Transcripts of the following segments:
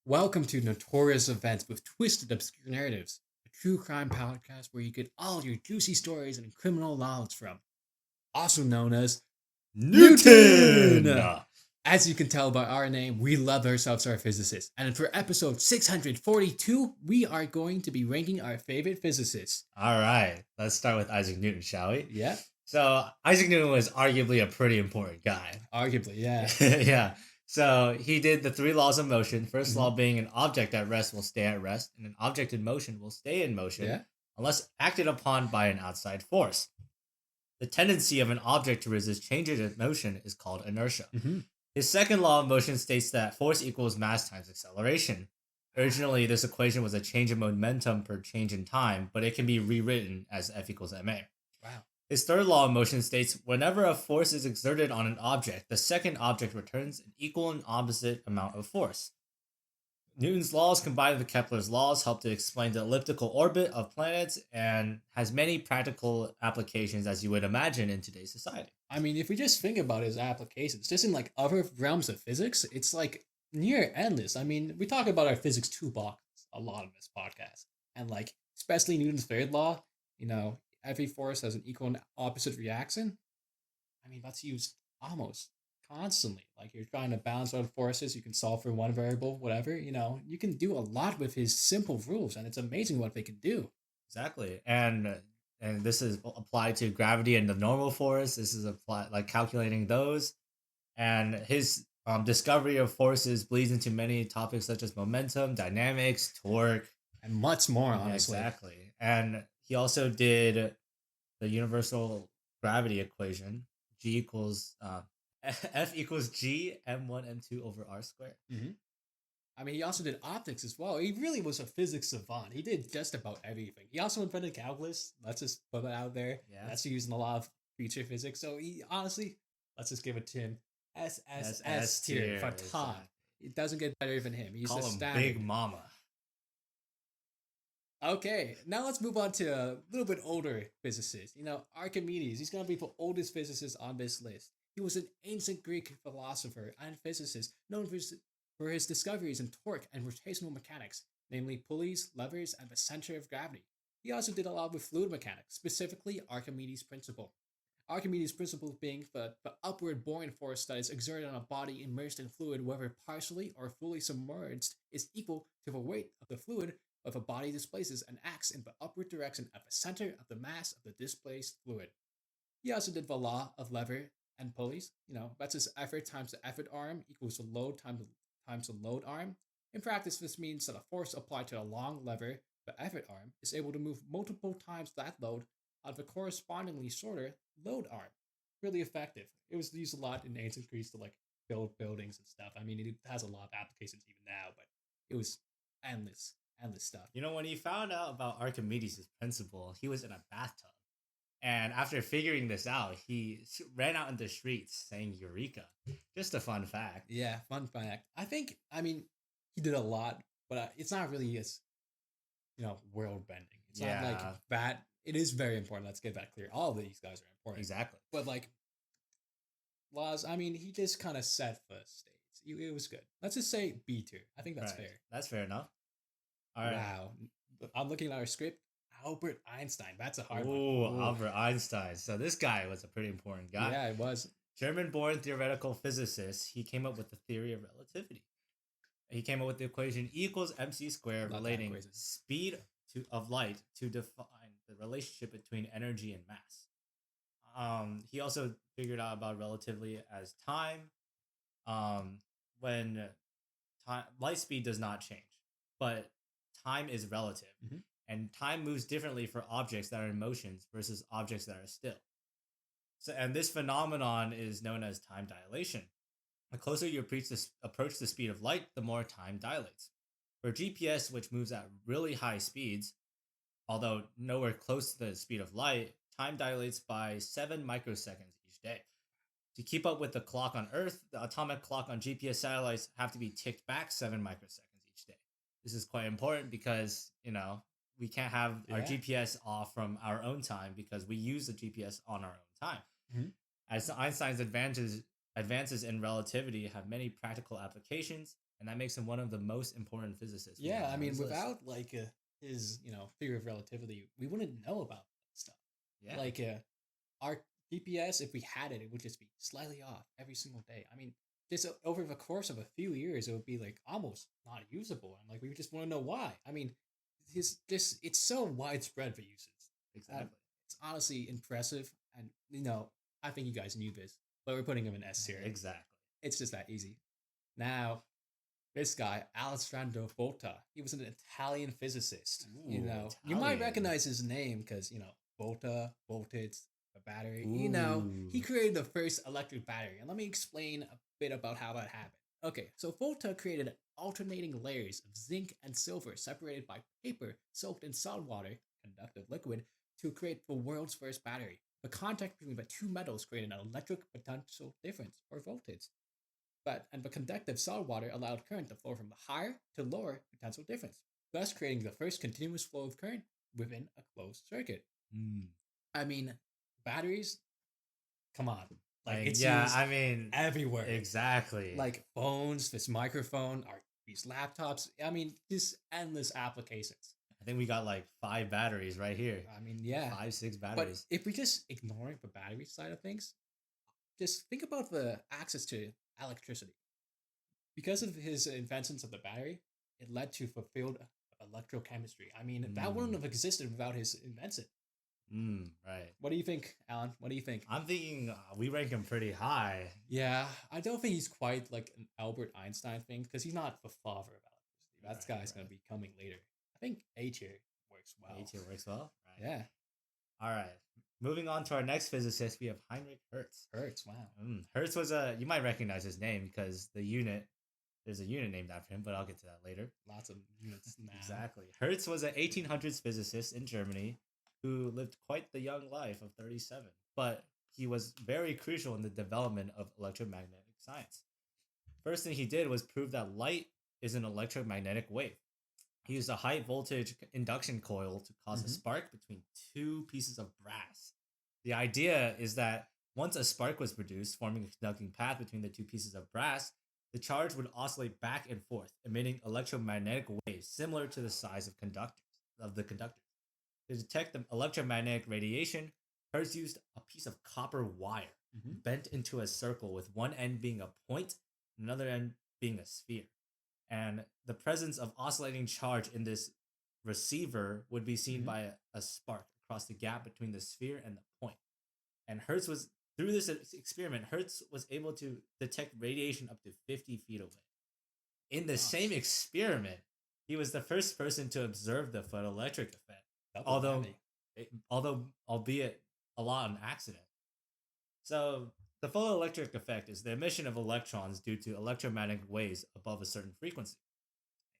Welcome to Notorious Events with Twisted Obscure Narratives, a true crime podcast where you get all your juicy stories and criminal knowledge from, also known as Newton! Newton! As you can tell by our name, we love ourselves our physicists. And for episode 642, we are going to be ranking our favorite physicists. All right, let's start with Isaac Newton, shall we? Yeah, So, Isaac Newton was arguably a pretty important guy. arguably, yeah. Yeah. So, he did the three laws of motion. First Mhm. law being an object at rest will stay at rest, and an object in motion will stay in motion Yeah. unless acted upon by an outside force. The tendency of an object to resist changes in motion is called inertia. Mhm. His second law of motion states that force equals mass times acceleration. Originally, this equation was a change in momentum per change in time, but it can be rewritten as F equals ma. Wow. His third law of motion states whenever a force is exerted on an object, the second object returns an equal and opposite amount of force. Newton's laws combined with Kepler's laws help to explain the elliptical orbit of planets and has many practical applications as you would imagine in today's society. I mean, if we just think about his applications, just in like other realms of physics, it's like near endless. I mean, we talk about our physics toolbox a lot in this podcast, and like especially Newton's third law, every force has an equal and opposite reaction. I mean, that's used almost constantly. Like you're trying to balance out forces, you can solve for one variable, whatever. You can do a lot with his simple rules, and it's amazing what they can do. Exactly. And this is applied to gravity and the normal force. This is applied like calculating those. And his discovery of forces bleeds into many topics such as momentum, dynamics, torque, And much more, Yeah, honestly. exactly. And he also did the universal gravity equation: G equals F equals G m1 m2 over r squared. Mm-hmm. I mean, he also did optics as well. He really was a physics savant. He did just about everything. He also invented calculus. Let's just put that out there. Yeah. That's used in a lot of future physics. So he honestly, let's just give it to him. S tier for top. It doesn't get better than him. He's Call the him standard. Big Mama. Okay, now let's move on to a little bit older physicist. Archimedes. He's gonna be the oldest physicist on this list. He was an ancient Greek philosopher and physicist known for his discoveries in torque and rotational mechanics, namely pulleys, levers, and the center of gravity. He also did a lot with fluid mechanics, specifically Archimedes' principle. Archimedes' principle being the upward buoyant force that is exerted on a body immersed in fluid, whether partially or fully submerged, is equal to the weight of the fluid if a body displaces and acts in the upward direction at the center of the mass of the displaced fluid. He also did the law of lever and pulleys. That's just effort times the effort arm equals the load times the load arm. In practice, this means that a force applied to a long lever, the effort arm, is able to move multiple times that load on the correspondingly shorter load arm. Really effective. It was used a lot in ancient Greece to like build buildings and stuff. I mean, it has a lot of applications even now, but it was endless stuff. When he found out about Archimedes' principle, he was in a bathtub. And after figuring this out, he ran out in the streets saying Eureka. Just a fun fact. Yeah, fun fact. I mean, he did a lot, but it's not really as, world bending. It's not like that. It is very important. Let's get that clear. All of these guys are important. Exactly. But like, laws, I mean, he just kind of set the stage. It was good. Let's just say B tier. I think that's fair. That's fair enough. All right. Wow. I'm looking at our script. Albert Einstein. That's a hard one. Ooh, Albert Einstein. So this guy was a pretty important guy. Yeah, it was. German-born theoretical physicist. He came up with the theory of relativity. He came up with the equation E equals mc squared, relating speed of light to define the relationship between energy and mass. He also figured out about relativity as time. When light speed does not change, but time is relative, and time moves differently for objects that are in motion versus objects that are still. So, and this phenomenon is known as time dilation. The closer you approach the speed of light, the more time dilates. For GPS, which moves at really high speeds, although nowhere close to the speed of light, time dilates by 7 microseconds each day. To keep up with the clock on Earth, the atomic clock on GPS satellites have to be ticked back 7 microseconds each day. This is quite important because, we can't have our GPS off from our own time because we use the GPS on our own time. Mm-hmm. As Einstein's advances in relativity have many practical applications, and that makes him one of the most important physicists. Yeah, I mean, without like his theory of relativity, we wouldn't know about that stuff. Yeah. Like our GPS, if we had it, it would just be slightly off every single day. I mean, just over the course of a few years, it would be like almost not usable, and like we just want to know why. I mean, it's so widespread for uses. Exactly. It's honestly impressive, and I think you guys knew this, but we're putting him in S tier. Exactly. It's just that easy. Now, this guy, Alessandro Volta, he was an Italian physicist. Ooh, you might Italian. recognize his name because, Volta, voltage, the battery. Ooh. He created the first electric battery. And let me explain a bit about how that happened. Okay, so Volta created alternating layers of zinc and silver separated by paper soaked in salt water, conductive liquid, to create the world's first battery. The contact between the two metals created an electric potential difference, or voltage. And the conductive salt water allowed current to flow from the higher to lower potential difference, thus creating the first continuous flow of current within a closed circuit. I mean, batteries, come on. Like it's used everywhere. Exactly. Like phones, this microphone, these laptops. I mean, just endless applications. I think we got like 5 batteries right here. I mean, yeah. 5, 6 batteries. But if we just ignore the battery side of things, just think about the access to electricity. Because of his inventions of the battery, it led to fulfilled electrochemistry. I mean, that wouldn't have existed without his invention. Right. What do you think, Alan? What do you think? I'm thinking we rank him pretty high. Yeah, I don't think he's quite like an Albert Einstein thing because he's not the father of electricity. That guy's going to be coming later. I think A tier works well. A tier works well? Right. Yeah. All right. Moving on to our next physicist, we have Heinrich Hertz. Hertz, wow. Hertz was you might recognize his name because there's a unit named after him, but I'll get to that later. Lots of units now. Exactly. Hertz was an 1800s physicist in Germany who lived quite the young life of 37, but he was very crucial in the development of electromagnetic science. First thing he did was prove that light is an electromagnetic wave. He used a high voltage induction coil to cause a spark between 2 pieces of brass. The idea is that once a spark was produced, forming a conducting path between the 2 pieces of brass, the charge would oscillate back and forth, emitting electromagnetic waves similar to the size of the conductors. To detect the electromagnetic radiation, Hertz used a piece of copper wire bent into a circle with one end being a point and another end being a sphere. And the presence of oscillating charge in this receiver would be seen by a spark across the gap between the sphere and the point. And through this experiment, Hertz was able to detect radiation up to 50 feet away. In the same experiment, he was the first person to observe the photoelectric effect, although albeit a lot on accident. So the photoelectric effect is the emission of electrons due to electromagnetic waves above a certain frequency.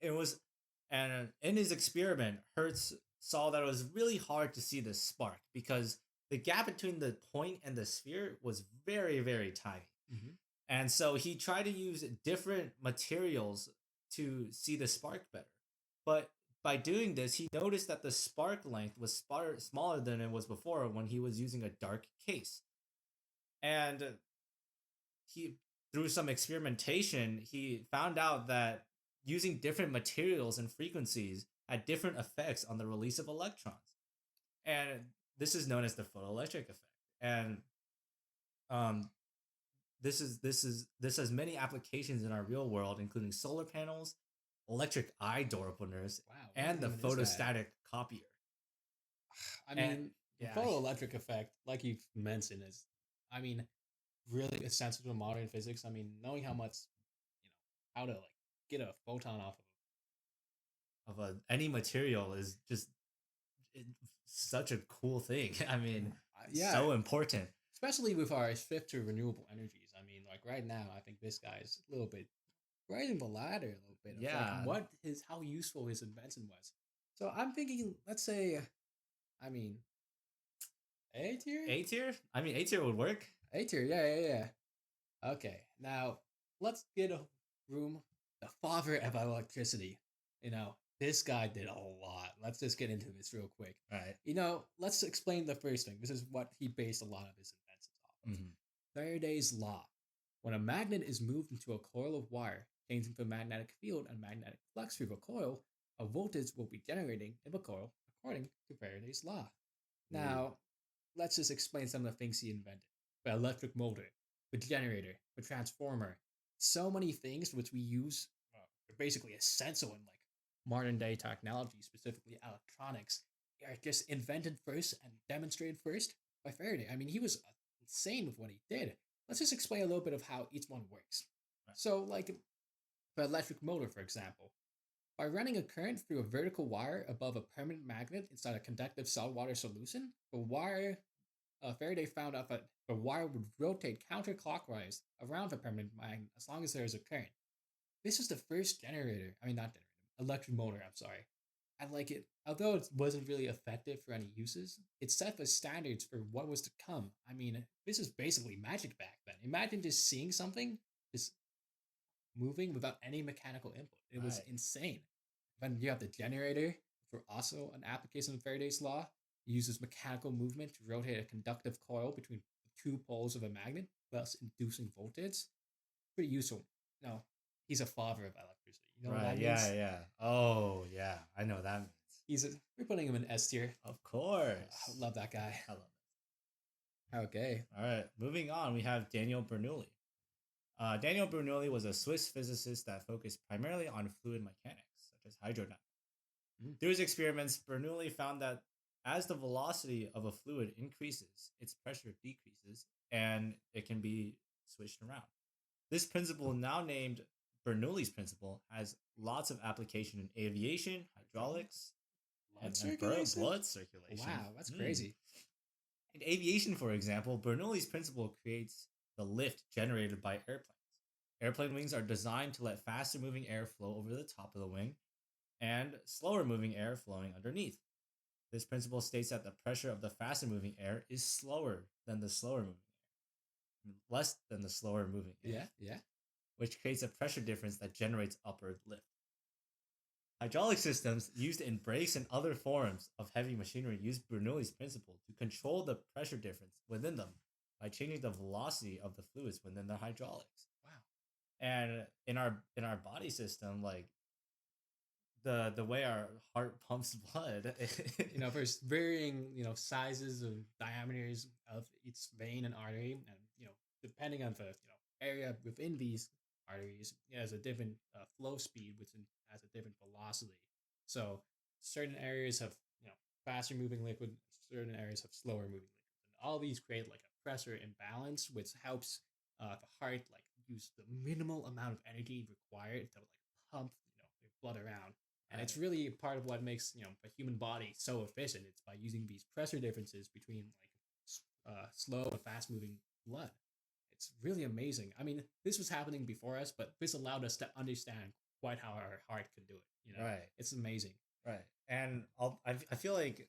And in his experiment, Hertz saw that it was really hard to see the spark because the gap between the point and the sphere was very, very tiny. And so he tried to use different materials to see the spark better. But by doing this, he noticed that the spark length was smaller than it was before when he was using a dark case. And through some experimentation, he found out that using different materials and frequencies had different effects on the release of electrons. And this is known as the photoelectric effect. And this has many applications in our real world, including solar panels, electric eye door openers, and the photostatic copier. I mean, the photoelectric effect, like you've mentioned, is, really essential to modern physics. I mean, knowing how much, how to like get a photon off of any material is just such a cool thing. I mean, so important. Especially with our shift to renewable energies. I mean, like right now, I think this guy is a little bit rising the ladder a little bit. Of like how useful his invention was. So I'm thinking, let's say, A tier? A tier? I mean, A tier would work. A tier, yeah. Okay, now let's get a room. The father of electricity. This guy did a lot. Let's just get into this real quick. All right. Let's explain the first thing. This is what he based a lot of his inventions off of. Faraday's law. When a magnet is moved into a coil of wire, changing the magnetic field and magnetic flux through the coil, a voltage will be generating in the coil according to Faraday's law. Ooh. Now, let's just explain some of the things he invented. The electric motor, the generator, the transformer, so many things which we use, are basically essential in like modern day technology, specifically electronics, are just invented first and demonstrated first by Faraday. I mean, he was insane with what he did. Let's just explain a little bit of how each one works. Right. So, like the electric motor, for example, by running a current through a vertical wire above a permanent magnet inside a conductive saltwater solution, Faraday found out that the wire would rotate counterclockwise around the permanent magnet as long as there is a current. This was the first generator. I mean, not generator, electric motor. I'm sorry. I like it. Although it wasn't really effective for any uses, it set the standards for what was to come. I mean, this is basically magic back then. Imagine just seeing something just moving without any mechanical input. It was Right. insane. Then you have the generator for also an application of Faraday's law. It uses mechanical movement to rotate a conductive coil between the two poles of a magnet, thus inducing voltage. Pretty useful. No, he's a father of electricity. You know what Right. that Yeah. means? Yeah. Oh, yeah. I know what that means. We're putting him in S tier. Of I course. love that guy. I love it. Okay. All right. Moving on, we have Daniel Bernoulli. Daniel Bernoulli was a Swiss physicist that focused primarily on fluid mechanics, such as hydrodynamics. Mm. Through his experiments, Bernoulli found that as the velocity of a fluid increases, its pressure decreases, and it can be switched around. This principle, now named Bernoulli's principle, has lots of application in aviation, hydraulics, Blood and circulation? blood circulation. Wow, that's crazy. In aviation, for example, Bernoulli's principle creates the lift generated by airplanes. Airplane wings are designed to let faster moving air flow over the top of the wing and slower moving air flowing underneath. This principle states that the pressure of the faster moving air is slower than the slower moving air, less than the slower moving air, Yeah. which creates a pressure difference that generates upward lift. Hydraulic systems used in brakes and other forms of heavy machinery use Bernoulli's principle to control the pressure difference within them by changing the velocity of the fluids within the hydraulics. Wow. And in our body system, like the way our heart pumps blood, There's varying, sizes of diameters of each vein and artery, and depending on the area within these arteries, it has a different flow speed, which has a different velocity. So certain areas have faster moving liquid, certain areas have slower moving liquid, and all these create like a pressure imbalance, which helps the heart like use the minimal amount of energy required to like pump your blood around. And it's really part of what makes the human body so efficient. It's by using these pressure differences between like slow and fast moving blood. It's really amazing. I mean, this was happening before us, but this allowed us to understand quite how our heart could do it. right, It's amazing. right. And I feel like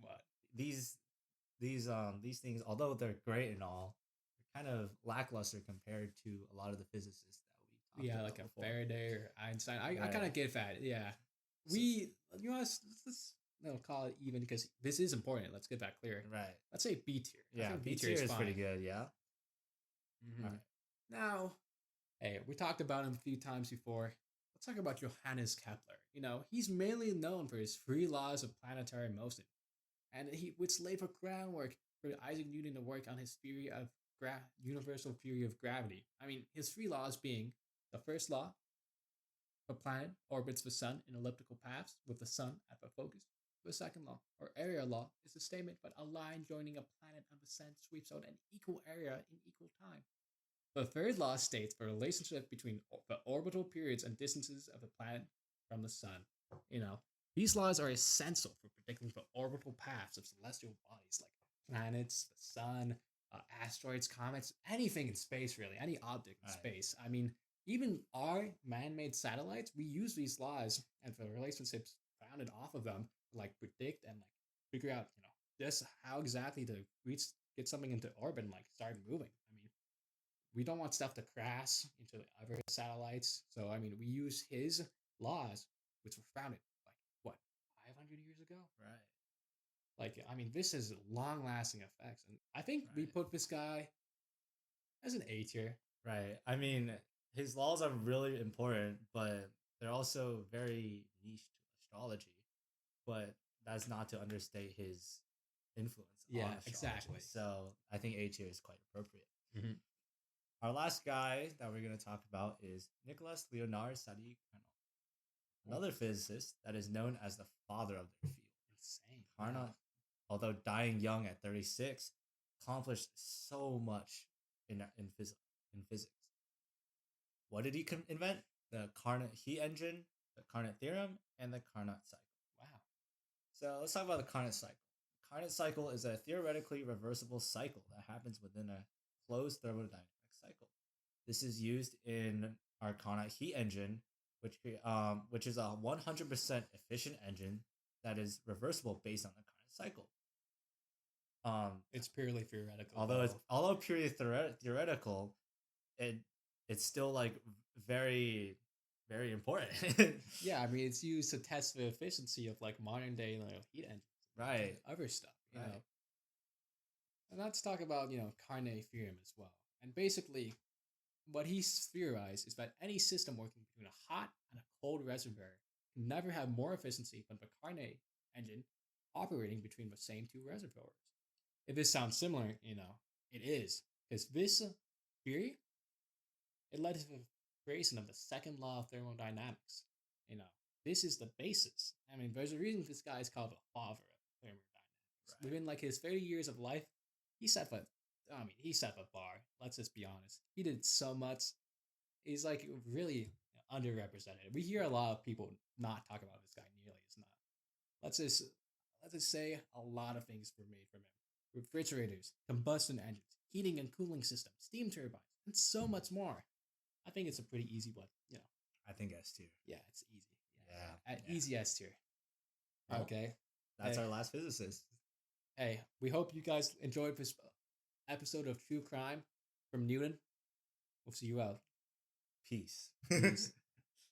What? these these things, although they're great and all, are kind of lackluster compared to a lot of the physicists that we talked Yeah, about like a before. Faraday or Einstein. I Right. kind of get that. Yeah, So- we let's call it even because this is important. Let's get that clear. Right. Let's say B tier. I Yeah, think B tier is pretty fine. good. Yeah. Mhm. All right. Now, hey, we talked about him a few times before. Let's talk about Johannes Kepler. He's mainly known for his three laws of planetary motion, and which laid the groundwork for Isaac Newton to work on his theory of universal theory of gravity. I mean, his three laws being the first law: a planet orbits the sun in elliptical paths with the sun at the focus. The second law, or area law, is the statement that a line joining a planet and the sun sweeps out an equal area in equal time. The third law states the relationship between the orbital periods and distances of the planet from the sun. These laws are essential for predicting the orbital paths of celestial bodies like planets, the sun, asteroids, comets, anything in space, really, any object in Right. space. I mean, even our man made satellites, we use these laws and the relationships founded off of them to like predict and like figure out, just how exactly to get something into orbit and like start moving. I mean, we don't want stuff to crash into other satellites. So, I mean, we use his laws, which were founded like, what, 500 years ago? Right. Like, I mean, this has long lasting effects. And I think we Right. put this guy as an A tier. Right. I mean, his laws are really important, but they're also very niche to astrology. But that's not to understate his influence on Yeah, astrology. exactly. So I think A tier is quite appropriate. Mm-hmm. Our last guy that we're going to talk about is Nicholas Leonard Sadi Carnot, another physicist that is known as the father of their field. Insane. Carnot, Wow. although dying young at 36, accomplished so much in physics. What did he invent? The Carnot heat engine, the Carnot theorem, and the Carnot cycle. Wow. So let's talk about the Carnot cycle. The Carnot cycle is a theoretically reversible cycle that happens within a closed thermodynamic cycle. This is used in our Carnot heat engine, which is a 100% efficient engine that is reversible based on the Carnot cycle. It's purely theoretical. Although purely theoretical, it's still like very very important. Yeah, I mean, it's used to test the efficiency of like modern day heat engines, right? Other stuff, you Right. know. And let's talk about Carnot theorem as well. And basically, what he's theorized is that any system working between a hot and a cold reservoir can never have more efficiency than the Carnot engine operating between the same two reservoirs. If this sounds similar, it is. Because this theory, it led to the creation of the second law of thermodynamics. This is the basis. I mean, there's a reason this guy is called the father of thermodynamics. Right. Within like his 30 years of life, he set the bar. Let's just be honest. He did so much. He's like really underrepresented. We hear a lot of people not talk about this guy nearly as enough. Let's just say a lot of things were made from him. Refrigerators, combustion engines, heating and cooling systems, steam turbines, and so much more. I think it's a pretty easy one. I think S tier. Yeah, it's easy. Yeah. Easy S tier. Well, okay. That's our last physicist. Hey, we hope you guys enjoyed this episode of True Crime from Newton. We'll see you out. Peace. Peace.